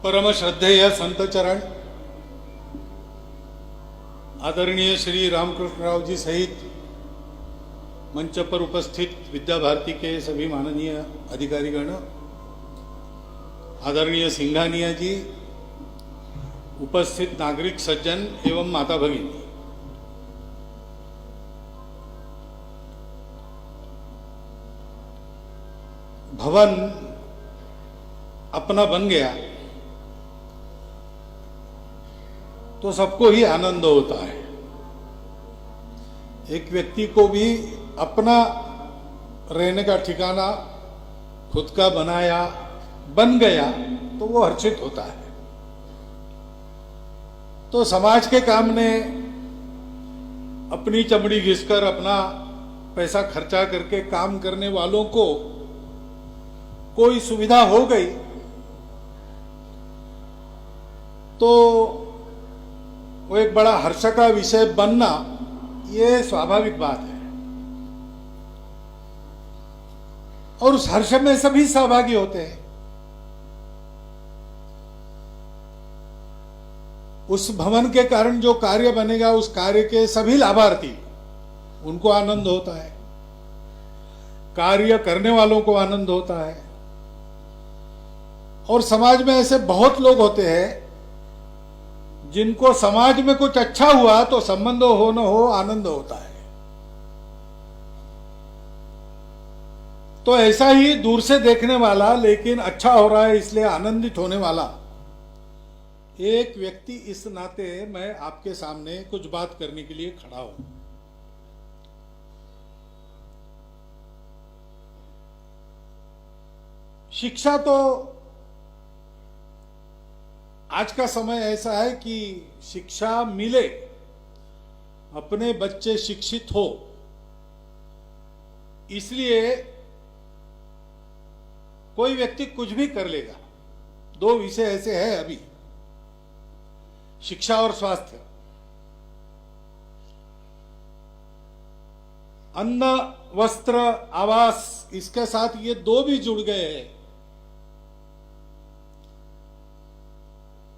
परम श्रद्धेय संत चरण आदरणीय श्री रामकृष्णराव जी सहित मंच पर उपस्थित विद्या भारती के सभी माननीय अधिकारीगण, आदरणीय सिंघानिया जी, उपस्थित नागरिक सज्जन एवं माता भगिनी, भवन अपना बन गया तो सबको ही आनंद होता है। एक व्यक्ति को भी अपना रहने का ठिकाना खुद का बनाया बन गया तो वो हर्षित होता है। तो समाज के काम ने अपनी चमड़ी घिसकर अपना पैसा खर्चा करके काम करने वालों को कोई सुविधा हो गई तो वो एक बड़ा हर्ष का विषय बनना ये स्वाभाविक बात है और उस हर्ष में सभी सहभागी होते हैं। उस भवन के कारण जो कार्य बनेगा उस कार्य के सभी लाभार्थी उनको आनंद होता है, कार्य करने वालों को आनंद होता है और समाज में ऐसे बहुत लोग होते हैं जिनको समाज में कुछ अच्छा हुआ तो संबंध हो न हो आनंद होता है। तो ऐसा ही दूर से देखने वाला लेकिन अच्छा हो रहा है इसलिए आनंदित होने वाला एक व्यक्ति इस नाते मैं आपके सामने कुछ बात करने के लिए खड़ा हूं। शिक्षा तो आज का समय ऐसा है कि शिक्षा मिले, अपने बच्चे शिक्षित हो, इसलिए कोई व्यक्ति कुछ भी कर लेगा। दो विषय ऐसे हैं अभी, शिक्षा और स्वास्थ्य। अन्न वस्त्र आवास, इसके साथ ये दो भी जुड़ गए हैं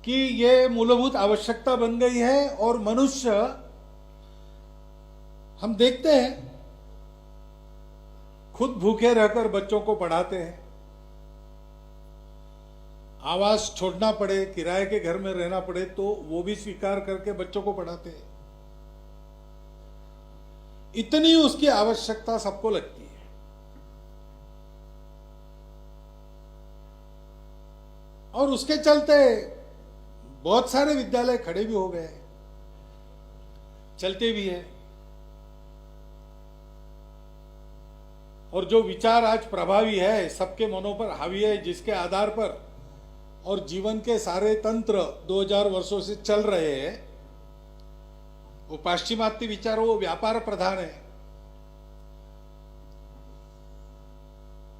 कि ये मूलभूत आवश्यकता बन गई है और मनुष्य, हम देखते हैं खुद भूखे रहकर बच्चों को पढ़ाते हैं, आवास छोड़ना पड़े, किराए के घर में रहना पड़े तो वो भी स्वीकार करके बच्चों को पढ़ाते हैं। इतनी उसकी आवश्यकता सबको लगती है। और उसके चलते बहुत सारे विद्यालय खड़े भी हो गए, चलते भी हैं। और जो विचार आज प्रभावी है, सबके मनों पर हावी है, जिसके आधार पर और जीवन के सारे तंत्र 2000 वर्षों से चल रहे हैं, वो पाश्चिमात्य विचार, वो व्यापार प्रधान है।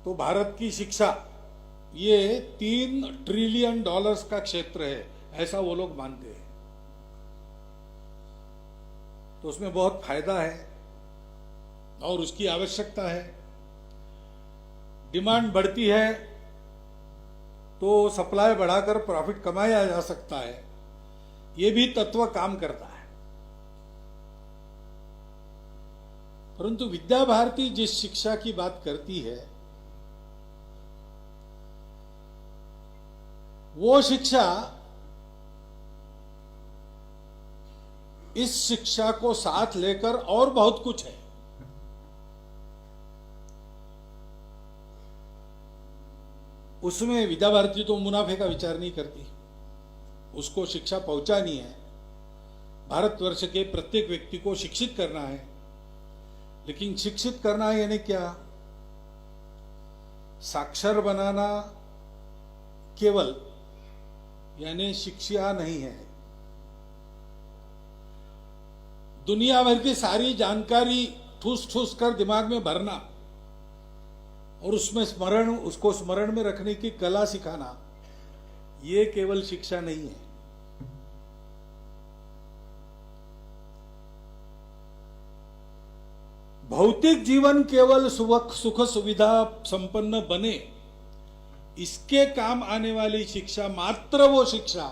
तो भारत की शिक्षा ये $3 ट्रिलियन का क्षेत्र है, ऐसा वो लोग मानते हैं। तो उसमें बहुत फायदा है और उसकी आवश्यकता है। डिमांड बढ़ती है तो सप्लाई बढ़ाकर प्रॉफिट कमाया जा सकता है, ये भी तत्व काम करता है। परंतु विद्या भारती जिस शिक्षा की बात करती है वो शिक्षा इस शिक्षा को साथ लेकर और बहुत कुछ है। उसमें विद्या भारती तो मुनाफे का विचार नहीं करती, उसको शिक्षा पहुंचानी है, भारतवर्ष के प्रत्येक व्यक्ति को शिक्षित करना है। लेकिन शिक्षित करना यानी क्या? साक्षर बनाना केवल यानी शिक्षा नहीं है। दुनिया भर की सारी जानकारी ठूस ठूस कर दिमाग में भरना और उसमें उसको स्मरण में रखने की कला सिखाना, ये केवल शिक्षा नहीं है। भौतिक जीवन केवल सुख सुविधा संपन्न बने इसके काम आने वाली शिक्षा, मात्र वो शिक्षा,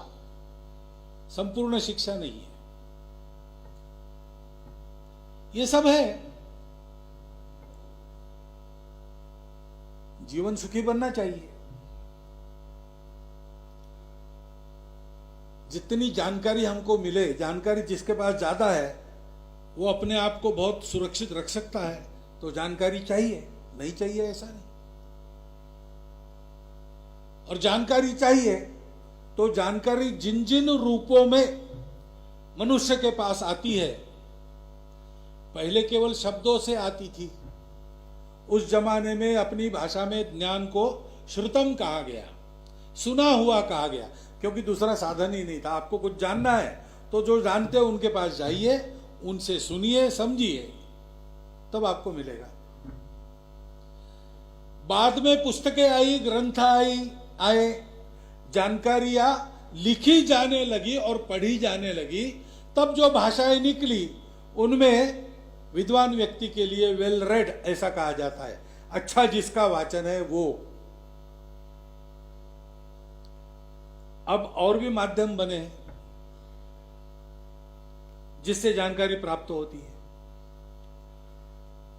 संपूर्ण शिक्षा नहीं है। ये सब है। जीवन सुखी बनना चाहिए। जितनी जानकारी हमको मिले, जानकारी जिसके पास ज्यादा है वो अपने आप को बहुत सुरक्षित रख सकता है, तो जानकारी चाहिए, नहीं चाहिए ऐसा नहीं। और जानकारी चाहिए तो जानकारी जिन जिन रूपों में मनुष्य के पास आती है, पहले केवल शब्दों से आती थी। उस जमाने में अपनी भाषा में ज्ञान को श्रुतम कहा गया, सुना हुआ कहा गया, क्योंकि दूसरा साधन ही नहीं था। आपको कुछ जानना है तो जो जानते हो उनके पास जाइए, उनसे सुनिए, समझिए, तब आपको मिलेगा। बाद में पुस्तकें आई, ग्रंथ आए, जानकारियां लिखी जाने लगी और पढ़ी जाने लगी। तब जो भाषाएं निकली उनमें विद्वान व्यक्ति के लिए वेल रेड ऐसा कहा जाता है, अच्छा जिसका वाचन है वो। अब और भी माध्यम बने जिससे जानकारी प्राप्त होती है।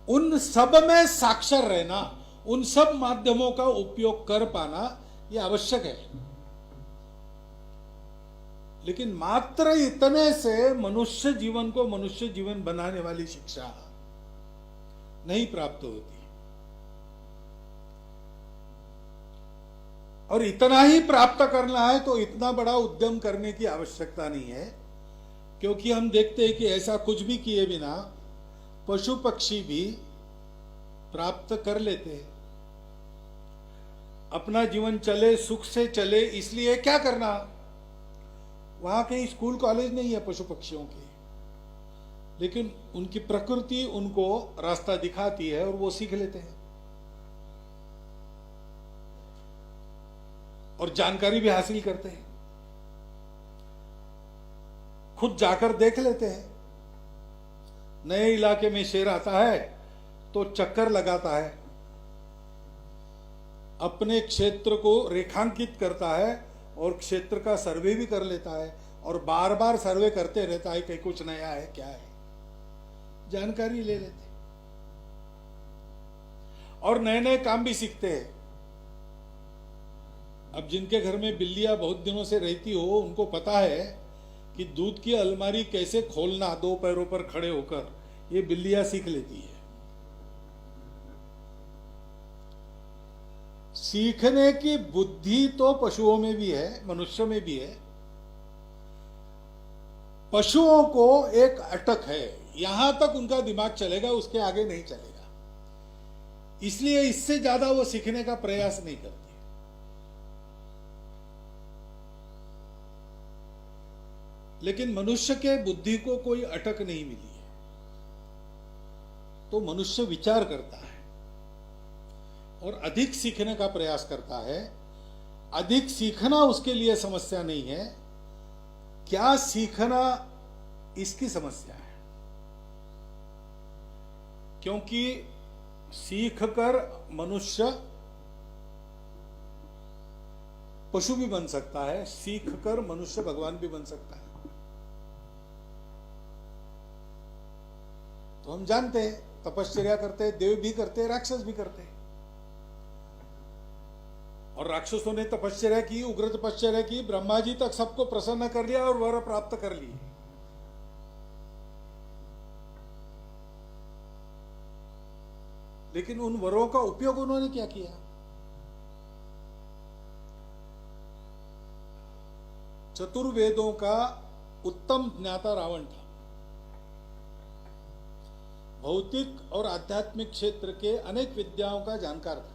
उन सब में साक्षर रहना, उन सब माध्यमों का उपयोग कर पाना यह आवश्यक है। लेकिन मात्र इतने से मनुष्य जीवन को मनुष्य जीवन बनाने वाली शिक्षा नहीं प्राप्त होती। और इतना ही प्राप्त करना है तो इतना बड़ा उद्यम करने की आवश्यकता नहीं है, क्योंकि हम देखते हैं कि ऐसा कुछ भी किए बिना पशु पक्षी भी प्राप्त कर लेते हैं। अपना जीवन चले, सुख से चले, इसलिए क्या करना? वहां कहीं स्कूल कॉलेज नहीं है पशु पक्षियों के, लेकिन उनकी प्रकृति उनको रास्ता दिखाती है और वो सीख लेते हैं और जानकारी भी हासिल करते हैं। खुद जाकर देख लेते हैं। नए इलाके में शेर आता है तो चक्कर लगाता है, अपने क्षेत्र को रेखांकित करता है और क्षेत्र का सर्वे भी कर लेता है और बार बार सर्वे करते रहता है कि कुछ नया है, क्या है, जानकारी ले लेते और नए नए काम भी सीखते हैं। अब जिनके घर में बिल्लियां बहुत दिनों से रहती हो, उनको पता है कि दूध की अलमारी कैसे खोलना दो पैरों पर खड़े होकर, ये बिल्लियां सीख लेती है। सीखने की बुद्धि तो पशुओं में भी है, मनुष्य में भी है। पशुओं को एक अटक है, यहां तक उनका दिमाग चलेगा, उसके आगे नहीं चलेगा, इसलिए इससे ज्यादा वो सीखने का प्रयास नहीं करते। लेकिन मनुष्य के बुद्धि को कोई अटक नहीं मिली है, तो मनुष्य विचार करता है और अधिक सीखने का प्रयास करता है। अधिक सीखना उसके लिए समस्या नहीं है, क्या सीखना इसकी समस्या है। क्योंकि सीखकर मनुष्य पशु भी बन सकता है, सीखकर मनुष्य भगवान भी बन सकता है। तो हम जानते हैं, तपश्चर्या करते हैं, देव भी करते हैं, राक्षस भी करते हैं। और राक्षसों ने तपश्चर्या की, उग्र तपश्चर्या की, ब्रह्मा जी तक सबको प्रसन्न कर लिया और वर प्राप्त कर लिए। लेकिन उन वरों का उपयोग उन्होंने क्या किया? चतुर्वेदों का उत्तम ज्ञाता रावण था। भौतिक और आध्यात्मिक क्षेत्र के अनेक विद्याओं का जानकार था।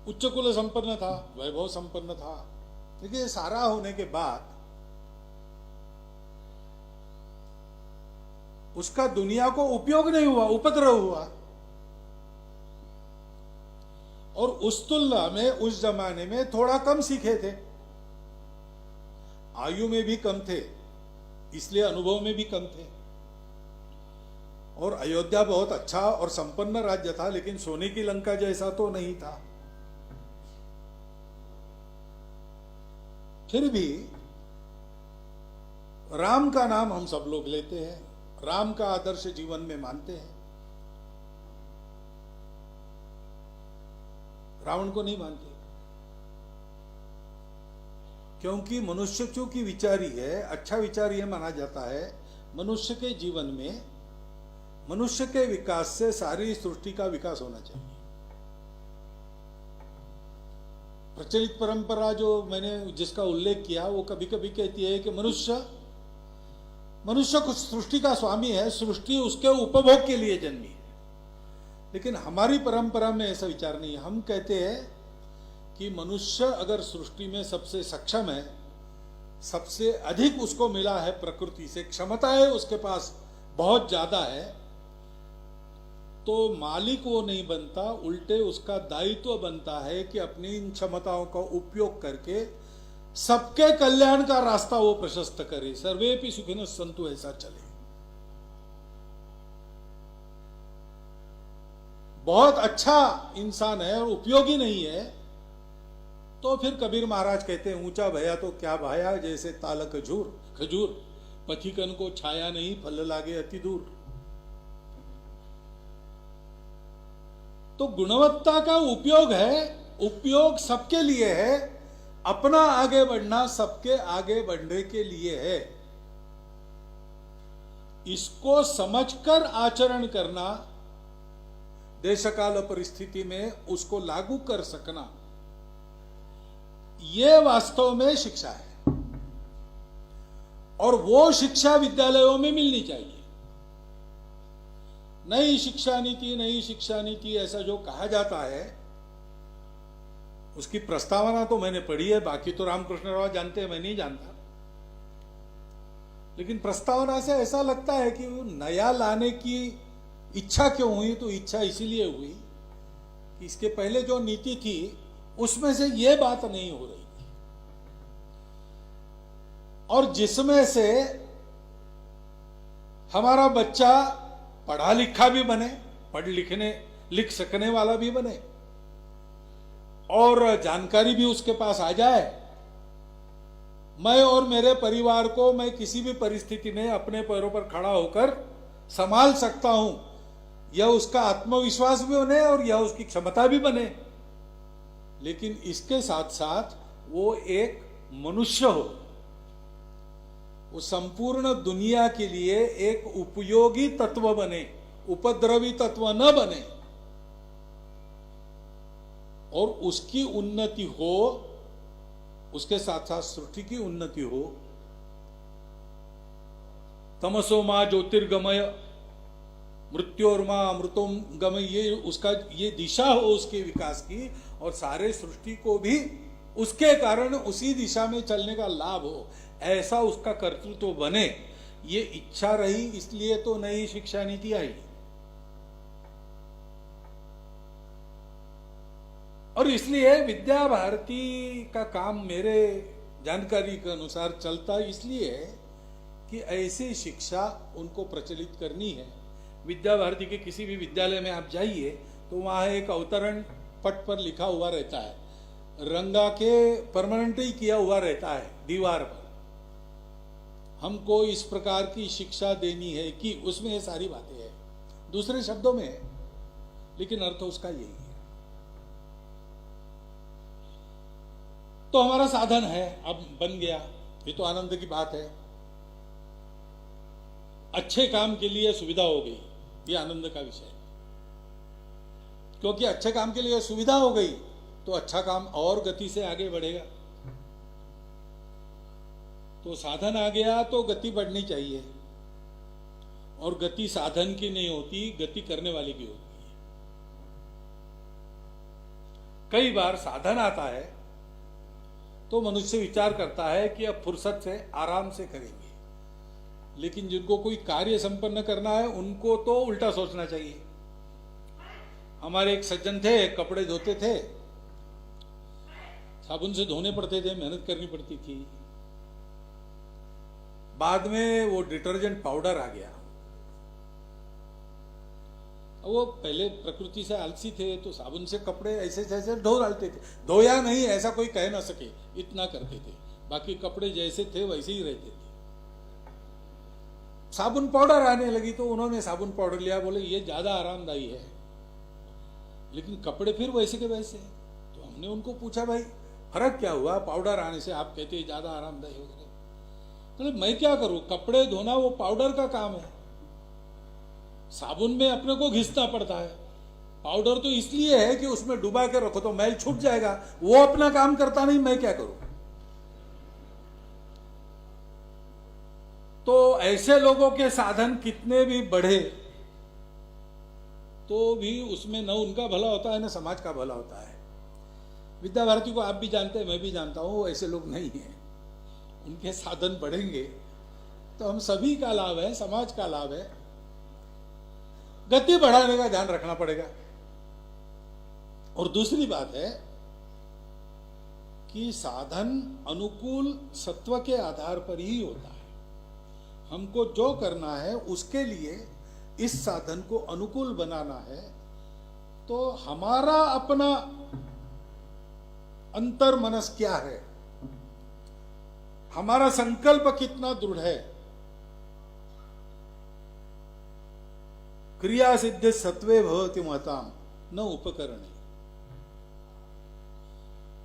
उच्च कुल संपन्न था, वैभव संपन्न था। लेकिन ये सारा होने के बाद उसका दुनिया को उपयोग नहीं हुआ, उपद्रव हुआ। और उस तुलना में उस जमाने में थोड़ा कम सीखे थे, आयु में भी कम थे, इसलिए अनुभव में भी कम थे। और अयोध्या बहुत अच्छा और संपन्न राज्य था, लेकिन सोने की लंका जैसा तो नहीं था। फिर भी राम का नाम हम सब लोग लेते हैं, राम का आदर्श जीवन में मानते हैं, रावण को नहीं मानते। क्योंकि मनुष्य चूंकि विचारी है, अच्छा विचारी है माना जाता है। मनुष्य के जीवन में, मनुष्य के विकास से सारी सृष्टि का विकास होना चाहिए। प्रचलित परंपरा जो मैंने जिसका उल्लेख किया, वो कभी कभी कहती है कि मनुष्य कुछ सृष्टि का स्वामी है, सृष्टि उसके उपभोग के लिए जन्मी है। लेकिन हमारी परंपरा में ऐसा विचार नहीं है। हम कहते हैं कि मनुष्य अगर सृष्टि में सबसे सक्षम है, सबसे अधिक उसको मिला है प्रकृति से, क्षमताएं उसके पास बहुत ज्यादा है, तो मालिक वो नहीं बनता, उल्टे उसका दायित्व बनता है कि अपनी इन क्षमताओं का उपयोग करके सबके कल्याण का रास्ता वो प्रशस्त करे। सर्वेपि सुखिनः सन्तु, ऐसा चले। बहुत अच्छा इंसान है और उपयोगी नहीं है तो फिर कबीर महाराज कहते हैं, ऊंचा भया तो क्या भाया, जैसे ताल खजूर, पथिकन को छाया नहीं, फल लागे अति दूर। तो गुणवत्ता का उपयोग है, उपयोग सबके लिए है, अपना आगे बढ़ना सबके आगे बढ़ने के लिए है। इसको समझकर आचरण करना, देशकाल परिस्थिति में उसको लागू कर सकना, ये वास्तव में शिक्षा है। और वो शिक्षा विद्यालयों में मिलनी चाहिए। नई शिक्षा नीति ऐसा जो कहा जाता है, उसकी प्रस्तावना तो मैंने पढ़ी है, बाकी तो रामकृष्ण राव जानते हैं, मैं नहीं जानता। लेकिन प्रस्तावना से ऐसा लगता है कि नया लाने की इच्छा क्यों हुई, तो इच्छा इसीलिए हुई कि इसके पहले जो नीति थी उसमें से ये बात नहीं हो रही थी, और जिसमें से हमारा बच्चा पढ़ा लिखा भी बने, लिख सकने वाला भी बने, और जानकारी भी उसके पास आ जाए। मैं और मेरे परिवार को मैं किसी भी परिस्थिति में अपने पैरों पर खड़ा होकर संभाल सकता हूं, यह उसका आत्मविश्वास भी बने और यह उसकी क्षमता भी बने। लेकिन इसके साथ साथ वो एक मनुष्य हो, वो संपूर्ण दुनिया के लिए एक उपयोगी तत्व बने, उपद्रवी तत्व न बने, और उसकी उन्नति हो, उसके साथ साथ सृष्टि की उन्नति हो। तमसो मां ज्योतिर्गमय मृत्योर्मा अमृतोम गमय, ये दिशा हो उसके विकास की, और सारे सृष्टि को भी उसके कारण उसी दिशा में चलने का लाभ हो, ऐसा उसका कर्तृत्व बने। ये इच्छा रही, इसलिए तो नई शिक्षा नीति आई। और इसलिए विद्या भारती का काम मेरे जानकारी के अनुसार चलता इसलिए है कि ऐसी शिक्षा उनको प्रचलित करनी है। विद्या भारती के किसी भी विद्यालय में आप जाइए तो वहाँ एक अवतरण पट पर लिखा हुआ रहता है, रंगा के परमानेंट ही किया हुआ रहता है दीवार पर, हमको इस प्रकार की शिक्षा देनी है, कि उसमें ये सारी बातें हैं, दूसरे शब्दों में है, लेकिन अर्थ उसका यही है। तो हमारा साधन है, अब बन गया, ये तो आनंद की बात है। अच्छे काम के लिए सुविधा हो गई, ये आनंद का विषय है। क्योंकि अच्छे काम के लिए सुविधा हो गई तो अच्छा काम और गति से आगे बढ़ेगा। तो साधन आ गया तो गति बढ़नी चाहिए, और गति साधन की नहीं होती, गति करने वाली की होती है। कई बार साधन आता है तो मनुष्य विचार करता है कि अब फुर्सत से आराम से करेंगे, लेकिन जिनको कोई कार्य संपन्न करना है उनको तो उल्टा सोचना चाहिए। हमारे एक सज्जन थे, कपड़े धोते थे, साबुन से धोने पड़ते थे, मेहनत करनी पड़ती थी। बाद में वो डिटर्जेंट पाउडर आ गया, वो पहले प्रकृति से आलसी थे तो साबुन से कपड़े ऐसे जैसे धो डालते थे, धोया नहीं ऐसा कोई कह ना सके, इतना करते थे। बाकी कपड़े जैसे थे वैसे ही रहते थे। साबुन पाउडर आने लगी तो उन्होंने साबुन पाउडर लिया, बोले ये ज्यादा आरामदायी है, लेकिन कपड़े फिर वैसे के वैसे। तो हमने उनको पूछा भाई फर्क क्या हुआ, पाउडर आने से आप कहते हैं ज्यादा आरामदायी हो गए। तो मैं क्या करूं, कपड़े धोना वो पाउडर का काम है, साबुन में अपने को घिसना पड़ता है। पाउडर तो इसलिए है कि उसमें डुबा के रखो तो मैल छूट जाएगा, वो अपना काम करता नहीं, मैं क्या करूं। तो ऐसे लोगों के साधन कितने भी बढ़े तो भी उसमें न उनका भला होता है न समाज का भला होता है। विद्या भारती को आप भी जानते हैं, मैं भी जानता हूं, वो ऐसे लोग नहीं हैं। उनके साधन बढ़ेंगे तो हम सभी का लाभ है, समाज का लाभ है। गति बढ़ाने का ध्यान रखना पड़ेगा। और दूसरी बात है कि साधन अनुकूल सत्व के आधार पर ही होता है। हमको जो करना है उसके लिए इस साधन को अनुकूल बनाना है, तो हमारा अपना अंतर मनस क्या है, हमारा संकल्प कितना दृढ़ है। क्रिया सिद्धि सत्वे भवति महताम न उपकरणे।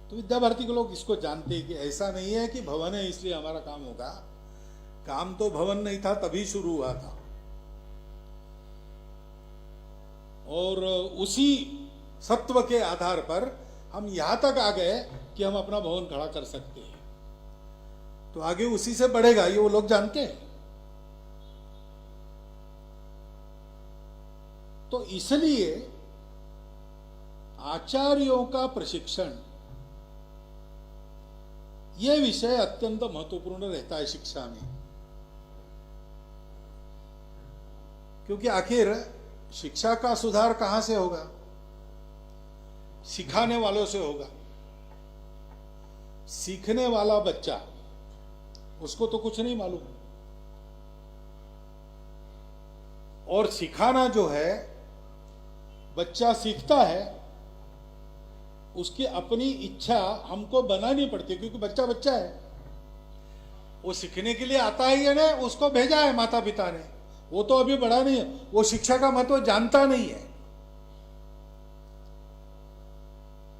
तो विद्या भारती के लोग इसको जानते हैं कि ऐसा नहीं है कि भवन है इसलिए हमारा काम होगा। काम तो भवन नहीं था तभी शुरू हुआ था, और उसी सत्व के आधार पर हम यहां तक आ गए कि हम अपना भवन खड़ा कर सकते हैं। तो आगे उसी से बढ़ेगा, ये वो लोग जानते हैं। तो इसलिए आचार्यों का प्रशिक्षण यह विषय अत्यंत महत्वपूर्ण रहता है शिक्षा में, क्योंकि आखिर शिक्षा का सुधार कहां से होगा, सिखाने वालों से होगा। सीखने वाला बच्चा, उसको तो कुछ नहीं मालूम, और सिखाना जो है, बच्चा सीखता है, उसकी अपनी इच्छा हमको बनानी पड़ती है, क्योंकि बच्चा बच्चा है। वो सीखने के लिए आता ही है ना, उसको भेजा है माता पिता ने, वो तो अभी बड़ा नहीं है, वो शिक्षा का महत्व जानता नहीं है।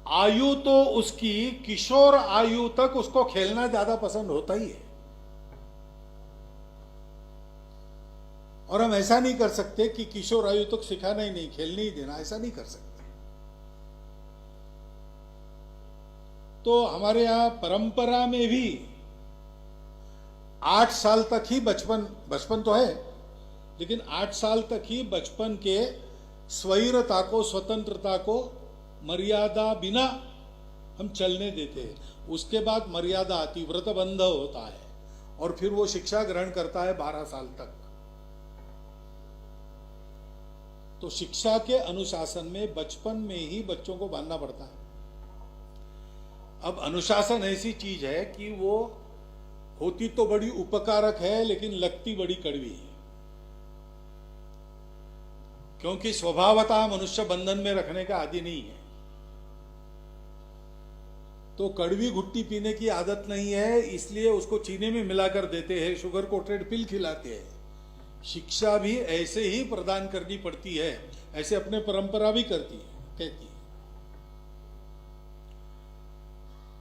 आयु तो उसकी किशोर आयु तक उसको खेलना ज्यादा पसंद होता ही है, और हम ऐसा नहीं कर सकते कि किशोर आयु तक सिखाना ही नहीं, खेलने ही देना, ऐसा नहीं कर सकते। तो हमारे यहां परंपरा में भी 8 साल तक ही बचपन तो है, लेकिन 8 साल तक ही बचपन के स्वैरता को, स्वतंत्रता को मर्यादा बिना हम चलने देते हैं। उसके बाद मर्यादा आती, व्रतबंध होता है, और फिर वो शिक्षा ग्रहण करता है 12 साल तक। तो शिक्षा के अनुशासन में बचपन में ही बच्चों को बांधना पड़ता है। अब अनुशासन ऐसी चीज है कि वो होती तो बड़ी उपकारक है, लेकिन लगती बड़ी कड़वी है, क्योंकि स्वभावतः मनुष्य बंधन में रखने का आदी नहीं है। तो कड़वी घुट्टी पीने की आदत नहीं है, इसलिए उसको चीनी में मिलाकर देते हैं, शुगर कोटेड पिल खिलाते हैं। शिक्षा भी ऐसे ही प्रदान करनी पड़ती है, ऐसे अपने परंपरा भी करती है, कहती है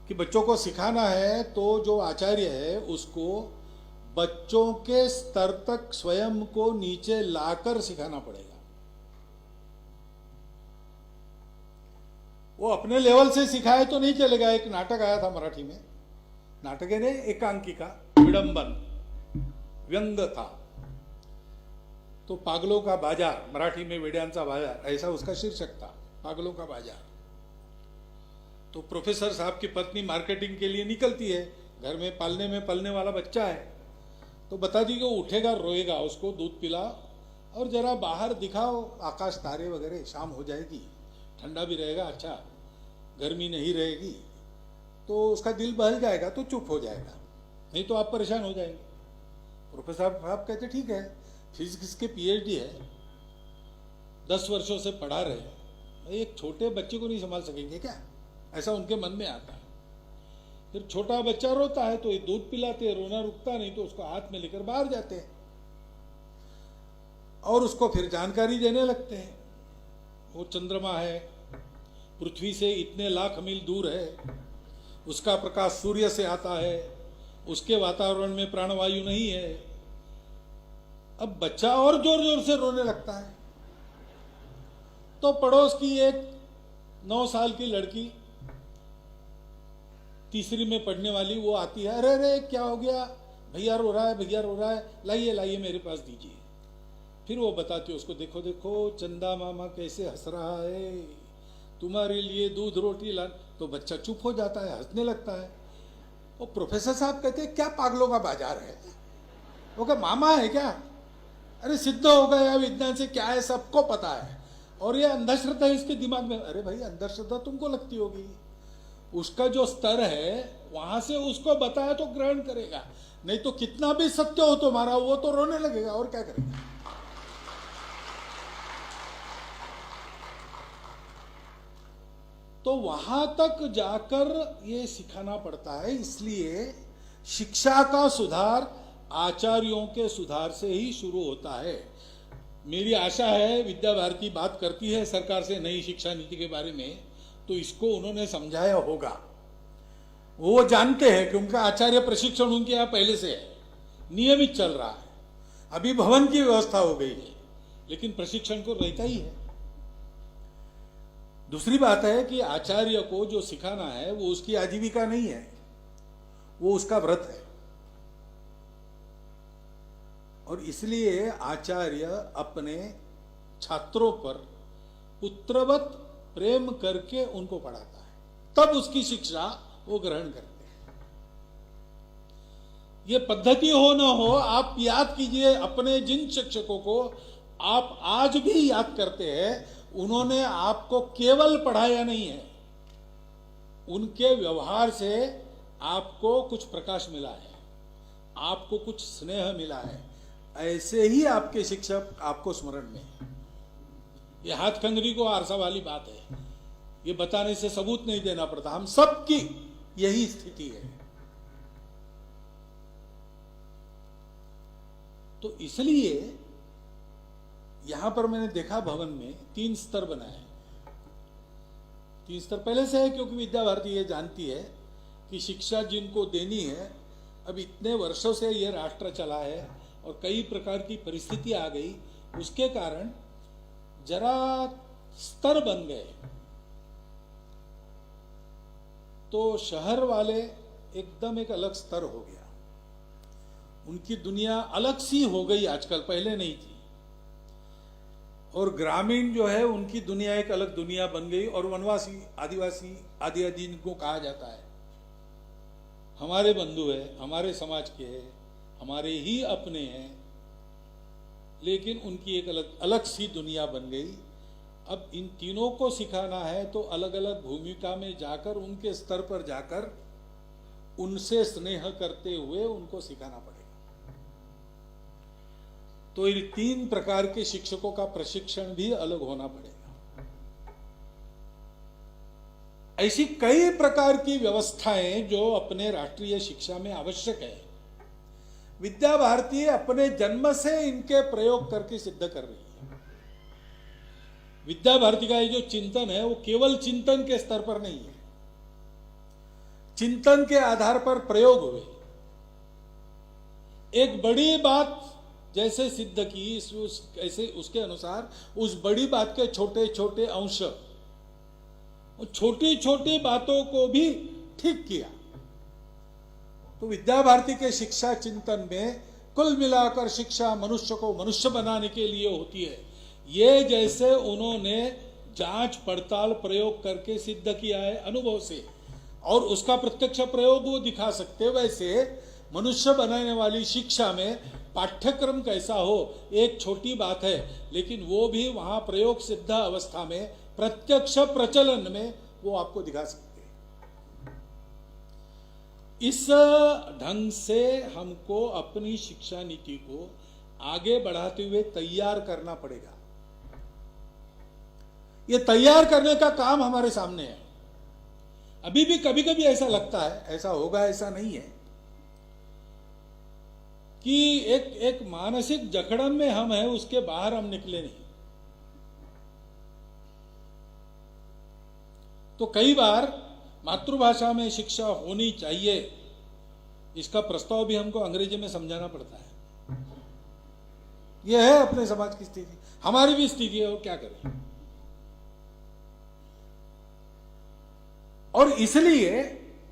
कि बच्चों को सिखाना है, तो जो आचार्य है उसको बच्चों के स्तर तक स्वयं को नीचे लाकर सिखाना पड़ेगा। वो अपने लेवल से सिखाए तो नहीं चलेगा। एक नाटक आया था मराठी में, नाटक ने एकांकिका, विडंबन, व्यंग था। तो पागलों का बाजार, मराठी में वेड्यांचा बाजार, ऐसा उसका शीर्षक था, पागलों का बाजार। तो प्रोफेसर साहब की पत्नी मार्केटिंग के लिए निकलती है, घर में पालने में पलने वाला बच्चा है, तो बता दी कि वो उठेगा रोएगा, उसको दूध पिला और जरा बाहर दिखाओ आकाश तारे वगैरह, शाम हो जाएगी, ठंडा भी रहेगा, अच्छा गर्मी नहीं रहेगी, तो उसका दिल बहल जाएगा, तो चुप हो जाएगा, नहीं तो आप परेशान हो जाएंगे। प्रोफेसर साहब कहते ठीक है, फिजिक्स के पीएचडी है, 10 वर्षों से पढ़ा रहे हैं, एक छोटे बच्चे को नहीं संभाल सकेंगे क्या? ऐसा उनके मन में आता है। फिर छोटा बच्चा रोता है तो ये दूध पिलाते हैं, रोना रुकता नहीं तो उसको हाथ में लेकर बाहर जाते हैं और उसको फिर जानकारी देने लगते हैं। वो चंद्रमा है, पृथ्वी से इतने लाख मील दूर है, उसका प्रकाश सूर्य से आता है, उसके वातावरण में प्राणवायु नहीं है। अब बच्चा और जोर जोर से रोने लगता है तो पड़ोस की एक 9 साल की लड़की, तीसरी में पढ़ने वाली, वो आती है, अरे अरे क्या हो गया, भैया रो रहा है, भैया रो रहा है, लाइए लाइए मेरे पास दीजिए। फिर वो बताती है उसको, देखो देखो चंदा मामा कैसे हंस रहा है, तुम्हारे लिए दूध रोटी ला। तो बच्चा चुप हो जाता है, हंसने लगता है। वो प्रोफेसर साहब कहते हैं क्या पागलों का बाजार है, वो क्या मामा है क्या? अरे सिद्ध हो गया विज्ञान से, क्या है सबको पता है, और ये अंधश्रद्धा इसके दिमाग में। अरे भाई अंधश्रद्धा तुमको लगती होगी, उसका जो स्तर है वहां से उसको बताया तो ग्रहण करेगा, नहीं तो कितना भी सत्य हो तुम्हारा वो तो रोने लगेगा और क्या करेगा। तो वहां तक जाकर ये सिखाना पड़ता है। इसलिए शिक्षा का सुधार आचार्यों के सुधार से ही शुरू होता है। मेरी आशा है विद्या भारती बात करती है सरकार से नई शिक्षा नीति के बारे में, तो इसको उन्होंने समझाया होगा। वो जानते हैं कि उनका आचार्य प्रशिक्षण उनके यहाँ पहले से है, नियमित चल रहा है। अभी भवन की व्यवस्था हो गई है लेकिन प्रशिक्षण को रहता ही है। दूसरी बात है कि आचार्य को जो सिखाना है वो उसकी आजीविका नहीं है, वो उसका व्रत है। और इसलिए आचार्य अपने छात्रों पर पुत्रवत प्रेम करके उनको पढ़ाता है, तब उसकी शिक्षा वो ग्रहण करते हैं। ये पद्धति हो न हो, आप याद कीजिए अपने जिन शिक्षकों को आप आज भी याद करते हैं, उन्होंने आपको केवल पढ़ाया नहीं है, उनके व्यवहार से आपको कुछ प्रकाश मिला है, आपको कुछ स्नेह मिला है। ऐसे ही आपके शिक्षक आपको स्मरण में है। ये हाथ कंगरी को आरसा वाली बात है, ये बताने से सबूत नहीं देना पड़ता, हम सबकी यही स्थिति है। तो इसलिए यहां पर मैंने देखा भवन में 3 स्तर बनाए। 3 स्तर पहले से है क्योंकि विद्या भारती ये जानती है कि शिक्षा जिनको देनी है, अब इतने वर्षों से ये राष्ट्र चला है और कई प्रकार की परिस्थिति आ गई, उसके कारण जरा स्तर बन गए। तो शहर वाले एकदम एक अलग स्तर हो गया, उनकी दुनिया अलग सी हो गई आजकल, पहले नहीं थी। और ग्रामीण जो है उनकी दुनिया एक अलग दुनिया बन गई। और वनवासी, आदिवासी आदि जिनको कहा जाता है, हमारे बंधु है, हमारे समाज के हैं, हमारे ही अपने हैं, लेकिन उनकी एक अलग अलग सी दुनिया बन गई। अब इन तीनों को सिखाना है तो अलग अलग भूमिका में जाकर, उनके स्तर पर जाकर उनसे स्नेह करते हुए उनको सिखाना पड़ेगा। तो इन 3 प्रकार के शिक्षकों का प्रशिक्षण भी अलग होना पड़ेगा। ऐसी कई प्रकार की व्यवस्थाएं जो अपने राष्ट्रीय शिक्षा में आवश्यक है, विद्या भारती अपने जन्म से इनके प्रयोग करके सिद्ध कर रही है। विद्या भारती का ये जो चिंतन है वो केवल चिंतन के स्तर पर नहीं है, चिंतन के आधार पर प्रयोग हुए। एक बड़ी बात जैसे सिद्ध की, ऐसे उसके अनुसार उस बड़ी बात के छोटे छोटे अंश, छोटी छोटी बातों को भी ठीक किया। तो विद्या भारती के शिक्षा चिंतन में कुल मिलाकर शिक्षा मनुष्य को मनुष्य बनाने के लिए होती है। ये जैसे उन्होंने जांच पड़ताल प्रयोग करके सिद्ध किया है अनुभव से, और उसका प्रत्यक्ष प्रयोग वो दिखा सकते, वैसे मनुष्य बनाने वाली शिक्षा में पाठ्यक्रम कैसा हो एक छोटी बात है, लेकिन वो भी वहां प्रयोग सिद्ध अवस्था में प्रत्यक्ष प्रचलन में वो आपको दिखा सकते हैं। इस ढंग से हमको अपनी शिक्षा नीति को आगे बढ़ाते हुए तैयार करना पड़ेगा। ये तैयार करने का काम हमारे सामने है। अभी भी कभी कभी ऐसा लगता है, ऐसा होगा ऐसा नहीं है, कि एक मानसिक जकड़न में हम हैं, उसके बाहर हम निकले नहीं। तो कई बार मातृभाषा में शिक्षा होनी चाहिए, इसका प्रस्ताव भी हमको अंग्रेजी में समझाना पड़ता है। यह है अपने समाज की स्थिति, हमारी भी स्थिति है, और क्या करें। और इसलिए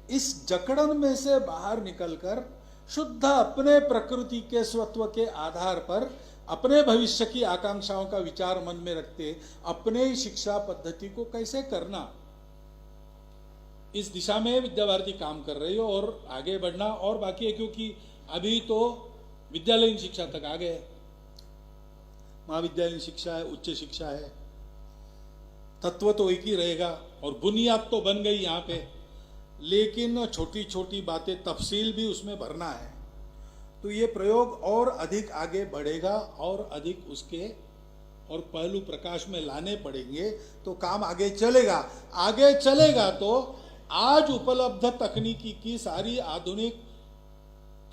इस जकड़न में से बाहर निकलकर शुद्ध अपने प्रकृति के स्वत्व के आधार पर अपने भविष्य की आकांक्षाओं का विचार मन में रखते अपने शिक्षा पद्धति को कैसे करना, इस दिशा में विद्या भारती काम कर रही हो और आगे बढ़ना और बाकी है। क्योंकि अभी तो विद्यालयीन शिक्षा तक आ गए, महाविद्यालयीन शिक्षा है, उच्च शिक्षा है, तत्व तो एक ही रहेगा और बुनियाद तो बन गई यहाँ पे, लेकिन छोटी छोटी बातें, तफसील भी उसमें भरना है। तो ये प्रयोग और अधिक आगे बढ़ेगा और अधिक उसके और पहलू प्रकाश में लाने पड़ेंगे, तो काम आगे चलेगा। आगे चलेगा तो आज उपलब्ध तकनीकी की सारी आधुनिक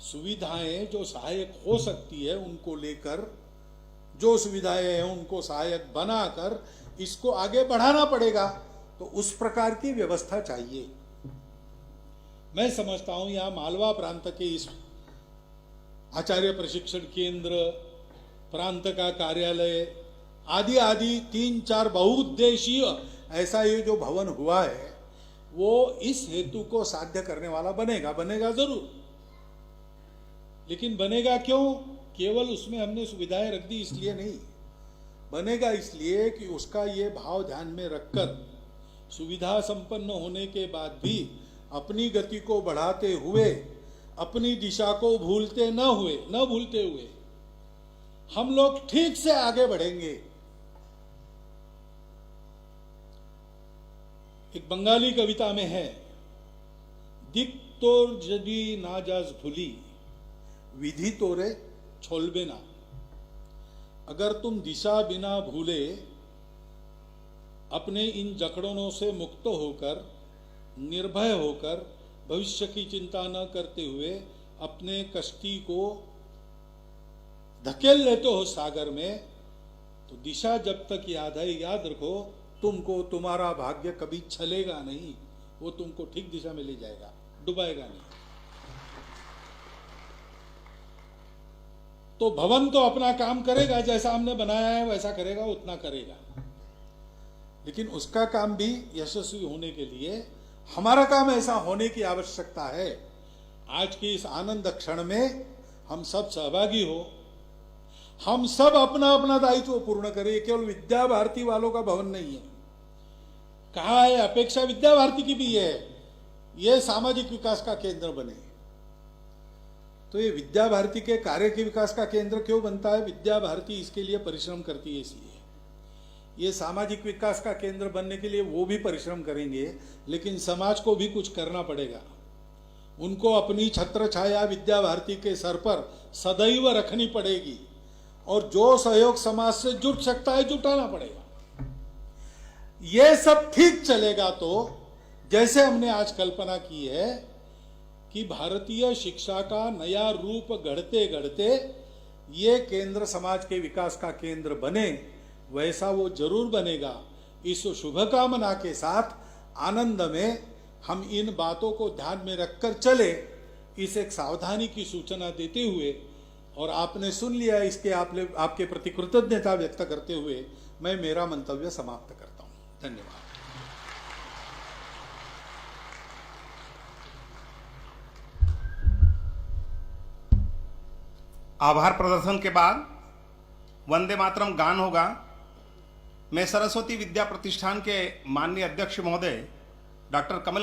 सुविधाएं जो सहायक हो सकती है उनको लेकर, जो सुविधाएं हैं उनको सहायक बनाकर इसको आगे बढ़ाना पड़ेगा। तो उस प्रकार की व्यवस्था चाहिए। मैं समझता हूं यहाँ मालवा प्रांत के इस आचार्य प्रशिक्षण केंद्र, प्रांत का कार्यालय आदि आदि 3-4 बहुउद्देशीय ऐसा ये जो भवन हुआ है, वो इस हेतु को साध्य करने वाला बनेगा जरूर। लेकिन बनेगा क्यों? केवल उसमें हमने सुविधाएं रख दी इसलिए नहीं, बनेगा इसलिए कि उसका ये भाव ध्यान में रखकर सुविधा संपन्न होने के बाद भी अपनी गति को बढ़ाते हुए, अपनी दिशा को भूलते हुए हम लोग ठीक से आगे बढ़ेंगे। एक बंगाली कविता में है, दिक तोर जदी ना जाज भूली, विधि तोरे छोलबे ना। अगर तुम दिशा बिना भूले अपने इन जकड़नों से मुक्त होकर, निर्भय होकर, भविष्य की चिंता न करते हुए अपने कश्ती को धकेल लेते हो सागर में, तो दिशा जब तक याद है, याद रखो तुमको तुम्हारा भाग्य कभी छलेगा नहीं, वो तुमको ठीक दिशा में ले जाएगा, डुबाएगा नहीं। तो भवन तो अपना काम करेगा, जैसा हमने बनाया है वैसा करेगा, उतना करेगा, लेकिन उसका काम भी यशस्वी होने के लिए हमारा काम ऐसा होने की आवश्यकता है। आज की इस आनंद क्षण में हम सब सहभागी हो, हम सब अपना अपना दायित्व पूर्ण करें। केवल विद्या भारती वालों का भवन नहीं है, कहा है अपेक्षा विद्या भारती की भी है, ये सामाजिक विकास का केंद्र बने। तो ये विद्या भारती के कार्य के विकास का केंद्र क्यों बनता है? विद्या भारती इसके लिए परिश्रम करती है, इसलिए ये सामाजिक विकास का केंद्र बनने के लिए वो भी परिश्रम करेंगे, लेकिन समाज को भी कुछ करना पड़ेगा। उनको अपनी छत्र छाया विद्या भारती के सर पर सदैव रखनी पड़ेगी और जो सहयोग समाज से जुट सकता है जुटाना पड़ेगा। ये सब ठीक चलेगा तो जैसे हमने आज कल्पना की है कि भारतीय शिक्षा का नया रूप गढ़ते गढ़ते ये केंद्र समाज के विकास का केंद्र बने, वैसा वो जरूर बनेगा। इस शुभकामना के साथ आनंद में हम इन बातों को ध्यान में रखकर चले, इस एक सावधानी की सूचना देते हुए, और आपने सुन लिया, इसके आपके प्रति कृतज्ञता व्यक्त करते हुए मैं मेरा मंतव्य समाप्त करता हूं। धन्यवाद। आभार प्रदर्शन के बाद वंदे मातरम गान होगा। मैं सरस्वती विद्या प्रतिष्ठान के माननीय अध्यक्ष महोदय डॉक्टर कमल